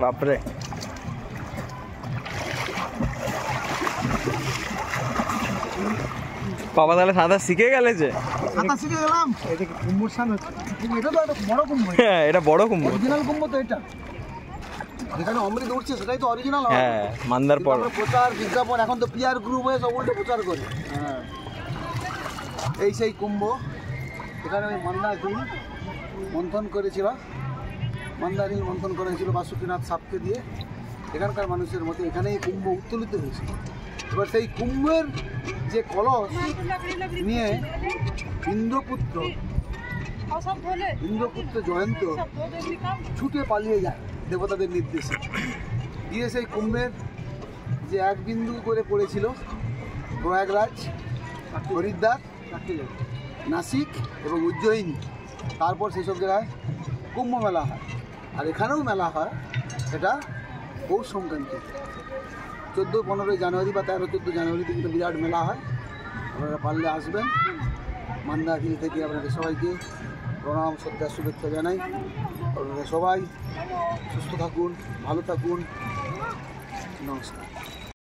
বাপরে বাবা তাহলে সাঁতার শিখে গেলে যে সাঁতার শিখে গেলাম। এটা কি কুম্ভর স্নান হচ্ছে? এটা তো একটা বড় কুম্ভ। হ্যাঁ এটা বড় কুম্ভ, অরিজিনাল কুম্ভ তো এটা। যেখানে অমৃত উঠছে সেটাই তো অরিজিনাল। হ্যাঁ মান্দার পর প্রচার বিজ্ঞাপন এখন তো পিআর গ্রুপ হয়ে সব উল্টে প্রচার করে। হ্যাঁ এই সেই কুম্ভ। এখানে ওই মন্দাকিনী মন্থন করেছিল, মন্দাকিনী মন্থন করেছিল বাসুকীনাথ সাপকে দিয়ে। এখানকার মানুষের মতে এখানেই কুম্ভ উত্তোলিত হয়েছিল। এবার সেই কুম্ভের যে কলস নিয়ে ইন্দ্রপুত্র জয়ন্ত ছুটে পালিয়ে যায় দেবতাদের নির্দেশে। গিয়ে সেই কুম্ভের যে এক বিন্দু করে পড়েছিল প্রয়াগরাজ, হরিদ্বার, নাসিক এবং উজ্জয়িনী, তারপর সেসব জায়গায় কুম্ভ মেলা হয়। আর এখানেও মেলা হয়, সেটা পৌষ সংক্রান্তি 14-15 জানুয়ারি বা 13-14 জানুয়ারিতে কিন্তু বিরাট মেলা হয়। আপনারা পারলে আসবেন। মন্দাকিনী থেকে আপনাদের সবাইকে প্রণাম, শ্রদ্ধা, শুভেচ্ছা জানাই। আপনারা সবাই সুস্থ থাকুন, ভালো থাকুন। নমস্কার।